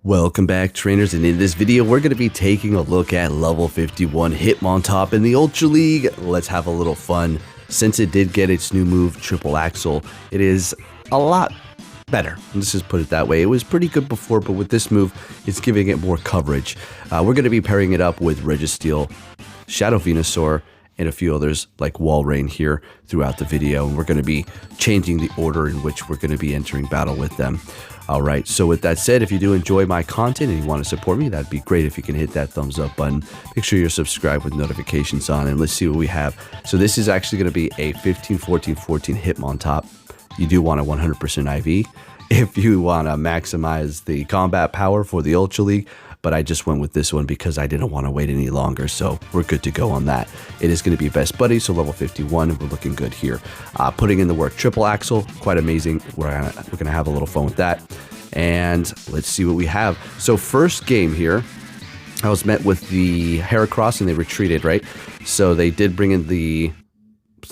Welcome back, trainers, and in this video we're going to be taking a look at level 51 Hitmontop in the Ultra League. Let's have a little fun. Since it did get its new move, Triple Axel, it is a lot better. Let's just put it that way. It was pretty good before, but with this move, it's giving it more coverage. We're going to be pairing it up with Registeel, Shadow Venusaur, and a few others like Walrein here throughout the video. And we're going to be changing the order in which we're going to be entering battle with them. Alright, so with that said, if you do enjoy my content and you want to support me, that'd be great if you can hit that thumbs up button. Make sure you're subscribed with notifications on, and let's see what we have. So this is actually going to be a 15-14-14 Hitmontop. You do want a 100% IV if you want to maximize the combat power for the Ultra League, but I just went with this one because I didn't want to wait any longer, so we're good to go on that. It is going to be best buddy, so level 51, and we're looking good here. Putting in the work, Triple Axel, quite amazing. We're gonna have a little fun with that, and let's see what we have. So first game here, I was met with the Heracross, and they retreated, right? So they did bring in the...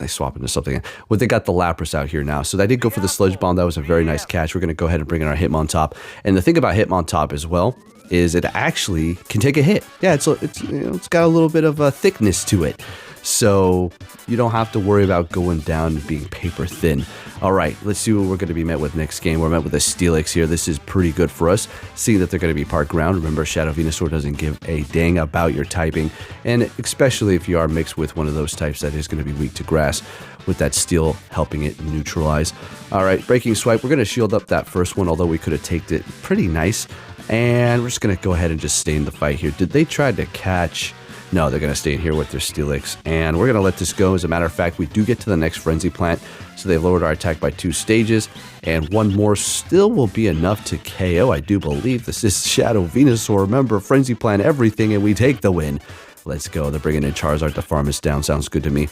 I swap into something. Well, they got the Lapras out here now. So I did go for the Sludge Bomb. That was a very nice catch. We're going to go ahead and bring in our Hitmontop. And the thing about Hitmontop as well is it actually can take a hit. Yeah, it's got a little bit of a thickness to it. So you don't have to worry about going down and being paper thin. All right, let's see what we're going to be met with next game. We're met with a Steelix here. This is pretty good for us, seeing that they're going to be part ground. Remember, Shadow Venusaur doesn't give a dang about your typing, and especially if you are mixed with one of those types that is going to be weak to grass, with that Steel helping it neutralize. All right, Breaking Swipe. We're going to shield up that first one, although we could have taken it pretty nice. And we're just going to go ahead and just stay in the fight here. Did they try to catch... No, they're going to stay in here with their Steelix, and we're going to let this go. As a matter of fact, we do get to the next Frenzy Plant, so they've lowered our attack by 2 stages, and one more still will be enough to KO. I do believe this is Shadow Venusaur. Remember, Frenzy Plant everything, and we take the win. Let's go. They're bringing in Charizard to farm us down. Sounds good to me.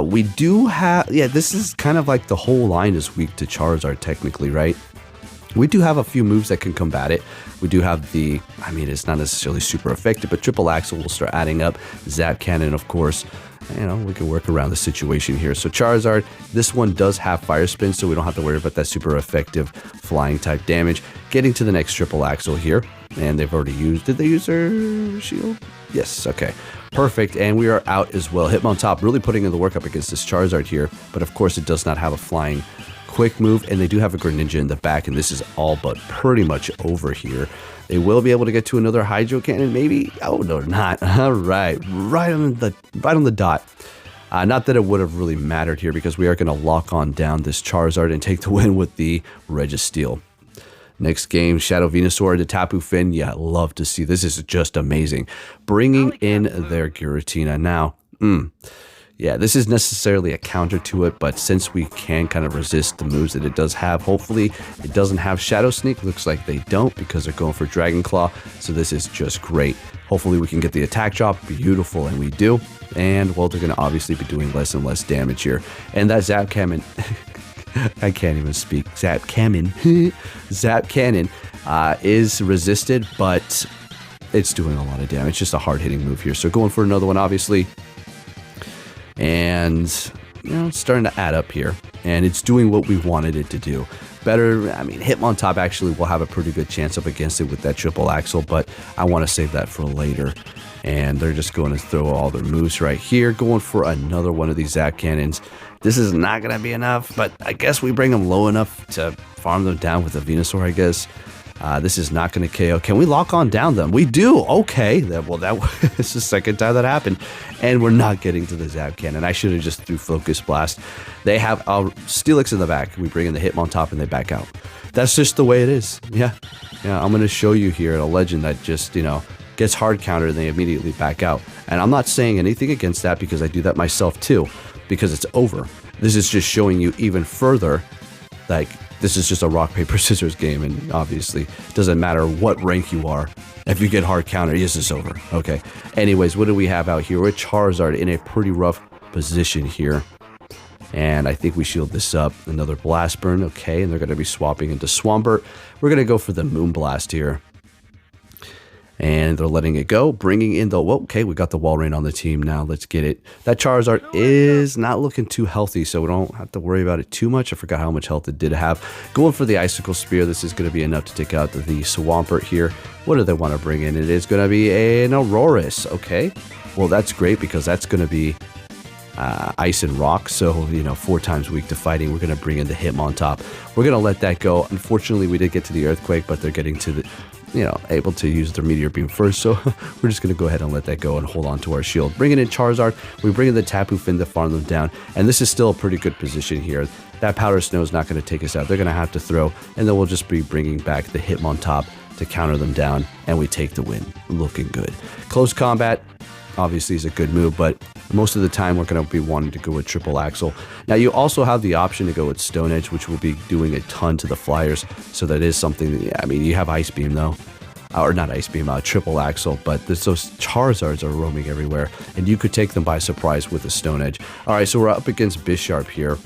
We do have... Yeah, this is kind of like the whole line is weak to Charizard, technically, right? We do have a few moves that can combat it. We do have the, I mean, it's not necessarily super effective, but Triple Axel will start adding up. Zap Cannon, of course. You know, we can work around the situation here. So Charizard, this one does have Fire Spin, so we don't have to worry about that super effective flying type damage. Getting to the next Triple Axel here, and they've already used, did they use their shield? Yes, okay. Perfect, and we are out as well. Hitmontop really putting in the work up against this Charizard here, but of course it does not have a flying quick move, and they do have a Greninja in the back, and this is all but pretty much over here. They will be able to get to another Hydro Cannon, maybe. Oh no, they're not. All right, right on the dot. Not that it would have really mattered here, because we are going to lock on down this Charizard and take the win with the Registeel. Next game, Shadow Venusaur to Tapu Fini. Yeah, love to see this. Is just amazing. Bringing in their Giratina now. Yeah, this is necessarily a counter to it, but since we can kind of resist the moves that it does have, hopefully it doesn't have Shadow Sneak. Looks like they don't, because they're going for Dragon Claw, so this is just great. Hopefully we can get the attack drop. Beautiful, and we do. And, well, they're going to obviously be doing less and less damage here. And that Zap Cannon... I can't even speak. Zap Cannon. Zap Cannon is resisted, but it's doing a lot of damage. Just a hard-hitting move here. So going for another one, obviously. And, you know, it's starting to add up here, and it's doing what we wanted it to do. Better, I mean, Hitmontop actually will have a pretty good chance up against it with that Triple Axel, but I want to save that for later. And they're just going to throw all their moves right here, going for another one of these Zap Cannons. This is not going to be enough, but I guess we bring them low enough to farm them down with a Venusaur, I guess. This is not going to KO. Can we lock on down them? We do. Okay. Well, that was the second time that happened. And we're not getting to the Zap Cannon. I should have just threw Focus Blast. They have our Steelix in the back. We bring in the Hitmontop and they back out. That's just the way it is. Yeah. I'm going to show you here a legend that just, you know, gets hard countered and they immediately back out. And I'm not saying anything against that, because I do that myself too, because it's over. This is just showing you even further, like, this is just a rock, paper, scissors game, and obviously it doesn't matter what rank you are. If you get hard counter, yes, it's over. Okay. Anyways, what do we have out here? We're Charizard in a pretty rough position here. And I think we shield this up. Another Blast Burn. Okay, and they're going to be swapping into Swampert. We're going to go for the Moonblast here. And they're letting it go, bringing in the, whoa, okay, we got the Wall Rain on the team now. Let's get it. That Charizard is not looking too healthy, so we don't have to worry about it too much. I forgot how much health it did have. Going for the Icicle Spear. This is going to be enough to take out the Swampert here. What do they want to bring in? It is going to be an Aurorus. Okay, well, that's great because that's going to be ice and rock, so 4 times weak to fighting. We're going to bring in the Hitmontop. We're going to let that go. Unfortunately, we did get to the Earthquake, but they're getting to the able to use their Meteor Beam first, so we're just going to go ahead and let that go and hold on to our shield. Bringing in Charizard, we bring in the Tapu Fini to farm them down, and this is still a pretty good position here. That Powder Snow is not going to take us out. They're going to have to throw, and then we'll just be bringing back the Hitmontop to counter them down, and we take the win. Looking good. Close combat obviously is a good move, but most of the time we're going to be wanting to go with Triple Axel. Now you also have the option to go with Stone Edge, which will be doing a ton to the Flyers, so that is something that, I mean, you have Ice Beam though, or not Ice Beam, Triple Axel, but those Charizards are roaming everywhere, and you could take them by surprise with a Stone Edge. Alright, so we're up against Bisharp here,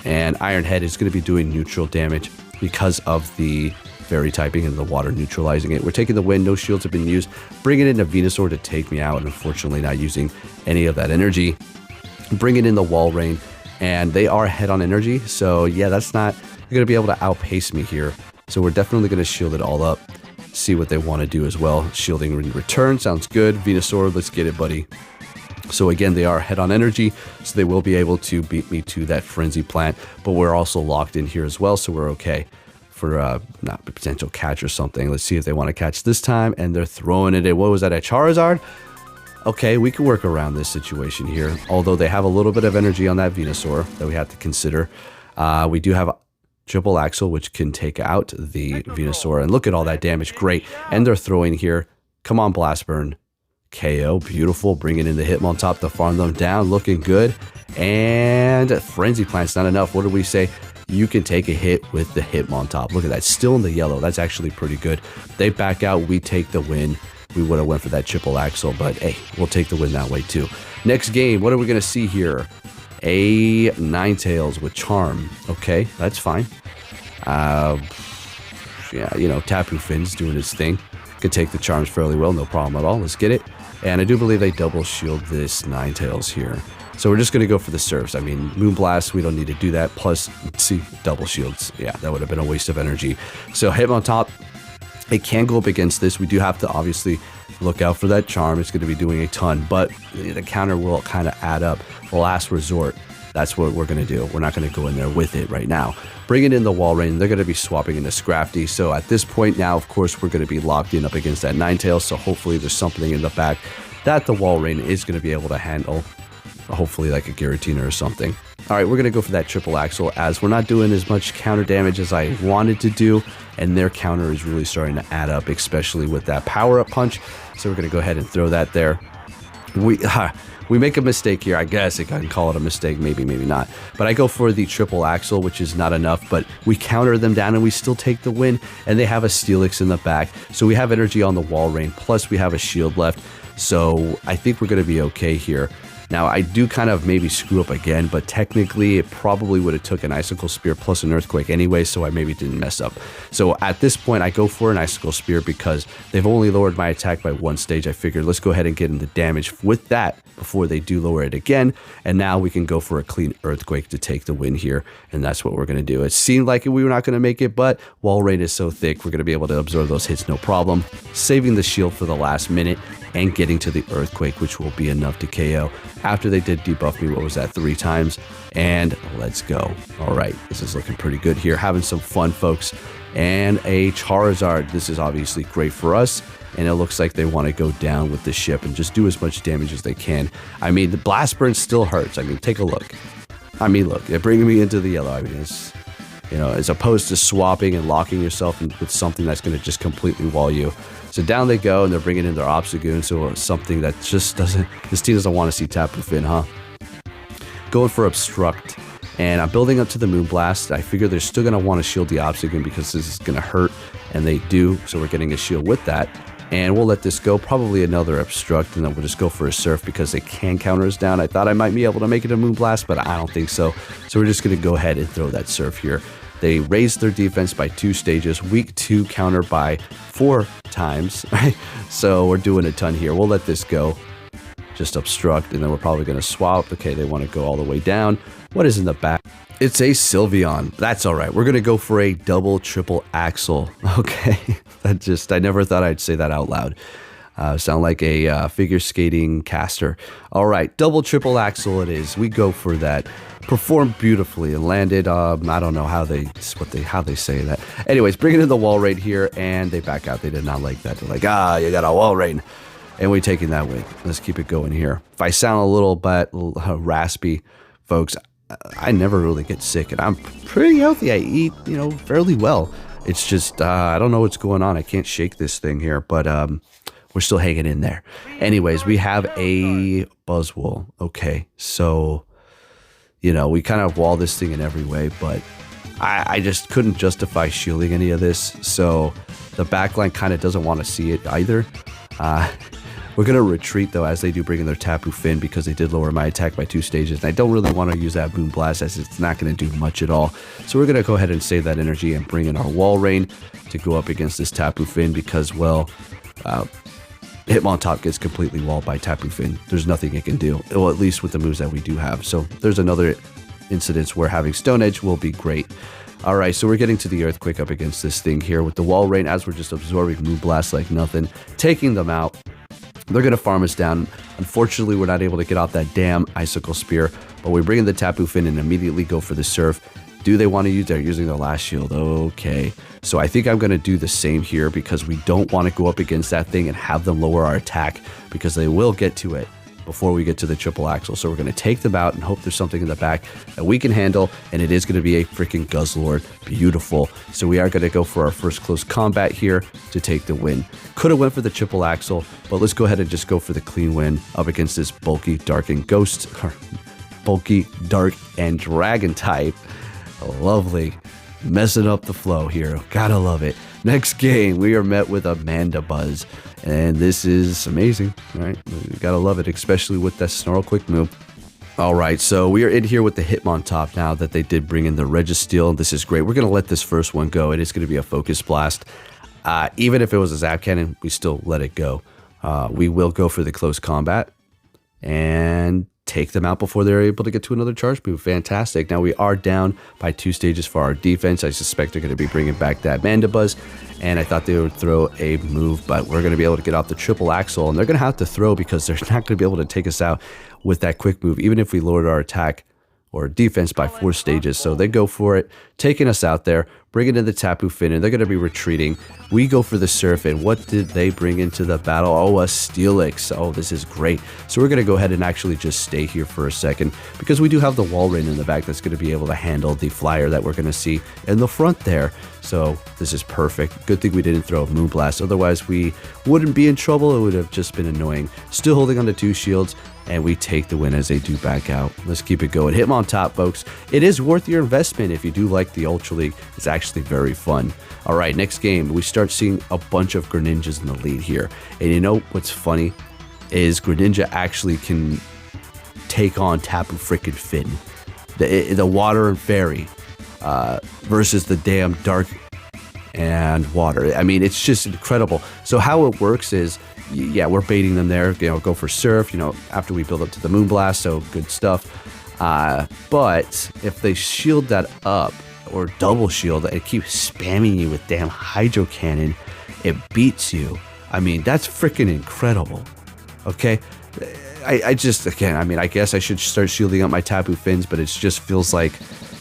and Iron Head is going to be doing neutral damage because of the Fairy typing and the water neutralizing it. We're taking the win. No shields have been used. Bringing in a Venusaur to take me out, and unfortunately not using any of that energy. Bringing in the Wall Rain, and they are ahead on energy, so yeah, that's not going to be able to outpace me here. So we're definitely going to shield it all up, see what they want to do as well. Shielding in return sounds good. Venusaur, let's get it, buddy. So again, they are ahead on energy, so they will be able to beat me to that Frenzy Plant, but we're also locked in here as well, so we're okay for not a potential catch or something. Let's see if they want to catch this time, and they're throwing it in. What was that, a Charizard? Okay, we can work around this situation here, although they have a little bit of energy on that Venusaur that we have to consider. We do have Triple Axel, which can take out the Venusaur, and look at all that damage. Great. And they're throwing here. Come on, Blast Burn. KO, beautiful. Bringing in the Hitmontop to farm them down, looking good. And Frenzy Plant's not enough. What did we say? You can take a hit with the Hitmontop. Look at that, still in the yellow. That's actually pretty good. They back out, we take the win. We would have went for that Triple Axel, but hey, we'll take the win that way too. Next game, what are we going to see here? A Ninetales with Charm. Okay, that's fine. Yeah, Tapu Fini's doing his thing. Could take the Charms fairly well, no problem at all. Let's get it. And I do believe they double shield this Ninetales here. So we're just going to go for the Surfs. I mean, Moonblast, we don't need to do that. Plus, see, double shields. Yeah, that would have been a waste of energy. So Hitmontop, it can go up against this. We do have to obviously look out for that Charm. It's going to be doing a ton, but the counter will kind of add up. Last resort, that's what we're going to do. We're not going to go in there with it right now. Bringing in the Wall Rain, they're going to be swapping into Scrafty. So at this point now, of course, we're going to be locked in up against that Ninetales. So hopefully there's something in the back that the Wall Rain is going to be able to handle. Hopefully like a Giratina or something. All right, we're going to go for that Triple Axel, as we're not doing as much counter damage as I wanted to do, and their counter is really starting to add up, especially with that power-up punch. So we're going to go ahead and throw that there. We make a mistake here. I guess I can call it a mistake, maybe not. But I go for the Triple Axel, which is not enough, but we counter them down and we still take the win, and they have a Steelix in the back. So we have energy on the Wall Rain, plus we have a shield left. So I think we're going to be okay here. Now, I do kind of maybe screw up again, but technically it probably would have took an Icicle Spear plus an Earthquake anyway, so I maybe didn't mess up. So at this point, I go for an Icicle Spear because they've only lowered my attack by 1 stage. I figured let's go ahead and get into damage with that before they do lower it again, and now we can go for a clean Earthquake to take the win here, and that's what we're going to do. It seemed like we were not going to make it, but Wall Rain is so thick, we're going to be able to absorb those hits no problem, saving the shield for the last minute, and getting to the Earthquake, which will be enough to KO. After they did debuff me, what was that, 3 times? And let's go. All right, this is looking pretty good here. Having some fun, folks. And a Charizard. This is obviously great for us. And it looks like they want to go down with the ship and just do as much damage as they can. I mean, the Blast Burn still hurts. I mean, take a look. I mean, look, they're bringing me into the yellow. I mean, it's, as opposed to swapping and locking yourself with something that's going to just completely wall you. So down they go, and they're bringing in their Obstagoon, so something that just doesn't, this team doesn't want to see Tapu Fini, huh? Going for Obstruct, and I'm building up to the Moonblast. I figure they're still going to want to shield the Obstagoon because this is going to hurt, and they do, so we're getting a shield with that. And we'll let this go, probably another Obstruct, and then we'll just go for a Surf because they can counter us down. I thought I might be able to make it a Moonblast, but I don't think so. So we're just going to go ahead and throw that Surf here. They raised their defense by 2 stages. Week 2 counter by 4 times. So we're doing a ton here. We'll let this go. Just obstruct, and then we're probably going to swap. Okay, they want to go all the way down. What is in the back? It's a Sylveon. That's all right. We're going to go for a double triple axle. Okay, I never thought I'd say that out loud. Sound like a figure skating caster. All right, double triple axle it is. We go for that. Performed beautifully and landed. I don't know how they say that. Anyways, bring it in the wall right here, and they back out. They did not like that. They're like, you got a wall rain. And we're taking that win. Let's keep it going here. If I sound a little bit raspy, folks, I never really get sick, and I'm pretty healthy. I eat, fairly well. It's just I don't know what's going on. I can't shake this thing here, but we're still hanging in there. Anyways, we have a Buzzwole. Okay, so we kind of wall this thing in every way, but I just couldn't justify shielding any of this. So the backline kind of doesn't want to see it either. We're going to retreat, though, as they do bring in their Tapu Fini, because they did lower my attack by 2 stages. And I don't really want to use that Boom Blast, as it's not going to do much at all. So we're going to go ahead and save that energy and bring in our Wall Rain to go up against this Tapu Fini, because, well, Hitmontop gets completely walled by Tapu Fini. There's nothing it can do, well, at least with the moves that we do have. So there's another incidence where having Stone Edge will be great. All right, so we're getting to the Earthquake up against this thing here with the Wall Rain, as we're just absorbing Moon Blast like nothing, taking them out. They're going to farm us down. Unfortunately, we're not able to get off that damn Icicle Spear, but we bring in the Tapu Fini and immediately go for the Surf. Do they want to use? They're using their last shield. Okay. So I think I'm going to do the same here, because we don't want to go up against that thing and have them lower our attack, because they will get to it before we get to the triple axle. So we're going to take them out and hope there's something in the back that we can handle, and it is going to be a freaking Guzzlord. Beautiful. So we are going to go for our first close combat here to take the win. Could have went for the triple axle, but let's go ahead and just go for the clean win up against this bulky dark and ghost, bulky dark and dragon type. Lovely. Messing up the flow here. Gotta love it. Next game, we are met with a Mandibuzz, and this is amazing, right? You gotta love it, especially with that Snarl Quick move. All right, so we are in here with the Hitmontop now that they did bring in the Registeel. This is great. We're gonna let this first one go. It is gonna be a Focus Blast. Even if it was a Zap Cannon, we still let it go. We will go for the close combat and take them out before they're able to get to another charge move. Fantastic. Now we are down by 2 stages for our defense. I suspect they're going to be bringing back that Mandibuzz, and I thought they would throw a move, but we're going to be able to get off the triple axle, and they're going to have to throw, because they're not going to be able to take us out with that quick move, even if we lowered our attack or defense by 4 stages. So they go for it, taking us out there, bringing in the Tapu Fini, and they're going to be retreating. We go for the Surf, and what did they bring into the battle? Oh, a Steelix. Oh, this is great. So we're going to go ahead and actually just stay here for a second, because we do have the Wall Rain in the back that's going to be able to handle the flyer that we're going to see in the front there. So this is perfect. Good thing we didn't throw a Moonblast. Otherwise, we wouldn't be in trouble. It would have just been annoying. Still holding on to 2 shields, and we take the win as they do back out. Let's keep it going. Hitmontop, folks. It is worth your investment if you do like the Ultra League. It's actually very fun. All right, next game, we start seeing a bunch of Greninjas in the lead here. And you know what's funny is Greninja actually can take on Tapu frickin' Fini, the Water and Fairy, versus the damn Dark and Water. I mean, it's just incredible. So how it works is, yeah, we're baiting them there, go for Surf, after we build up to the Moonblast, so good stuff. But if they shield that up, or double shield, and keep spamming you with damn Hydro Cannon, it beats you. I mean, that's freaking incredible. Okay? I just, again, I mean, I guess I should start shielding up my Tapu Fins, but it just feels like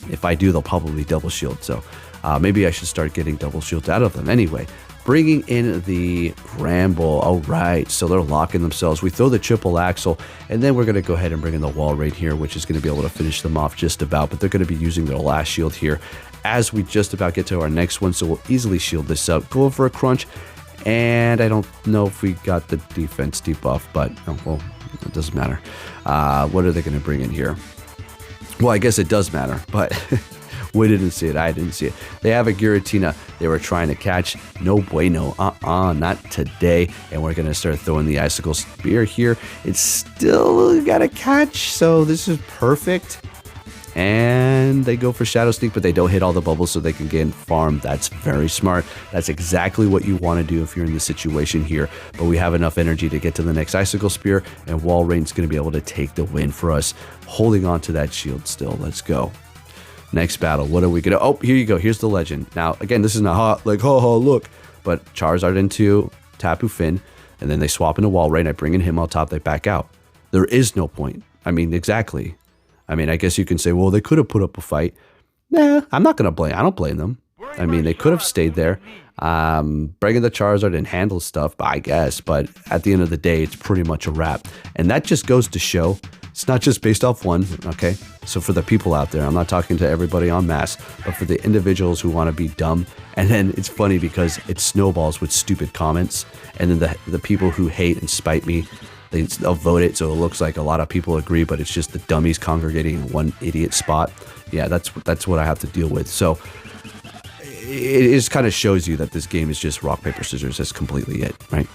if I do, they'll probably double shield. So maybe I should start getting double shields out of them. Anyway, bringing in the Ramble. All right, so they're locking themselves. We throw the triple axle, and then we're going to go ahead and bring in the Wall right here, which is going to be able to finish them off just about, but they're going to be using their last shield here as we just about get to our next one, so we'll easily shield this up. Going for a Crunch, and I don't know if we got the defense debuff, but, oh, well, it doesn't matter. What are they going to bring in here? Well, I guess it does matter, but we didn't see it. I didn't see it. They have a Giratina they were trying to catch. No bueno. Not today. And we're going to start throwing the Icicle Spear here. It's still got to catch, so this is perfect. And they go for Shadow Sneak, but they don't hit all the bubbles so they can gain farm. That's very smart. That's exactly what you want to do if you're in this situation here. But we have enough energy to get to the next Icicle Spear, and Walreign's going to be able to take the win for us, holding on to that shield still. Let's go. Next battle, what are we going to... Oh, here you go. Here's the legend. Now, again, this is not like, ha, look. But Charizard into Tapu Finn, and then they swap into Walreign. I bring in Hitmontop, they back out. There is no point. I mean, exactly. I mean, I guess you can say, well, they could have put up a fight. Nah, I'm not going to blame. I don't blame them. I mean, they could have stayed there, bringing the Charizard and handle stuff, I guess. But at the end of the day, it's pretty much a wrap. And that just goes to show it's not just based off one, okay? So for the people out there, I'm not talking to everybody en masse, but for the individuals who want to be dumb. And then it's funny because it snowballs with stupid comments. And then the people who hate and spite me, they'll vote it so it looks like a lot of people agree, but it's just the dummies congregating in one idiot spot. Yeah, that's what I have to deal with. So it just kind of shows you that this game is just rock, paper, scissors. That's completely it, right?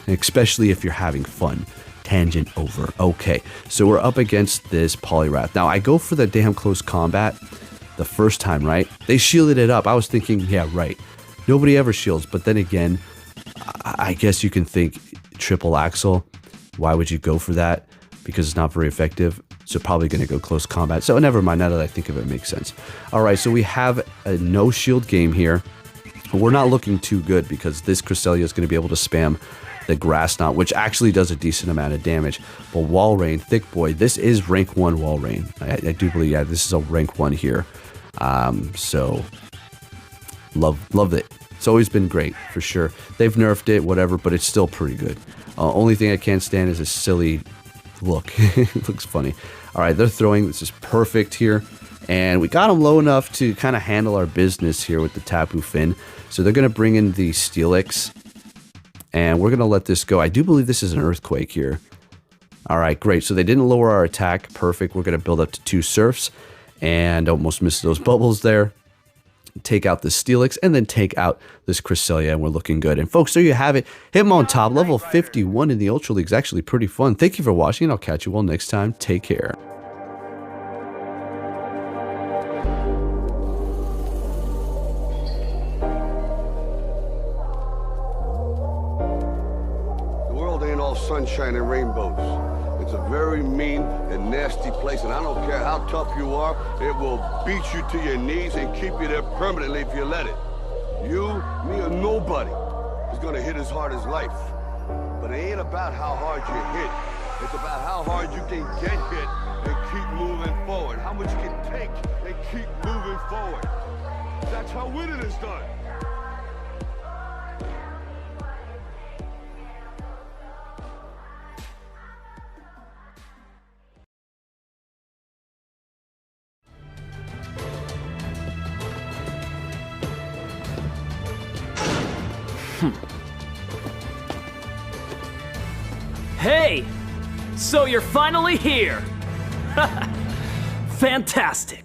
Especially if you're having fun. Tangent over. Okay, so we're up against this Poliwrath. Now, I go for the damn close combat the first time, right? They shielded it up. I was thinking, yeah, right. Nobody ever shields. But then again, I guess you can think Triple Axel. Why would you go for that? Because it's not very effective. So probably going to go close combat. So never mind. Now that I think of it, it makes sense. All right, so we have a no shield game here. We're not looking too good because this Cresselia is going to be able to spam the Grass Knot, which actually does a decent amount of damage. But Walreign, thick boy, this is rank 1 Walreign. I do believe, yeah, this is a rank 1 here. So love it. It's always been great, for sure. They've nerfed it, whatever, but it's still pretty good. Only thing I can't stand is a silly look. It looks funny. All right, they're throwing. This is perfect here. And we got them low enough to kind of handle our business here with the Tapu Finn. So they're going to bring in the Steelix. And we're going to let this go. I do believe this is an Earthquake here. All right, great. So they didn't lower our attack. Perfect. We're going to build up to 2 Surfs. And almost missed those bubbles there. Take out the Steelix. And then take out this Cresselia. And we're looking good. And folks, there you have it. Hitmontop, level 51 in the Ultra League is actually pretty fun. Thank you for watching. And I'll catch you all next time. Take care. Sunshine and rainbows. It's a very mean and nasty place, and I don't care how tough you are, it will beat you to your knees and keep you there permanently if you let it. You, me, or nobody is gonna hit as hard as life. But it ain't about how hard you hit. It's about how hard you can get hit and keep moving forward. How much you can take and keep moving forward. That's how winning is done. Hey! So you're finally here! Fantastic!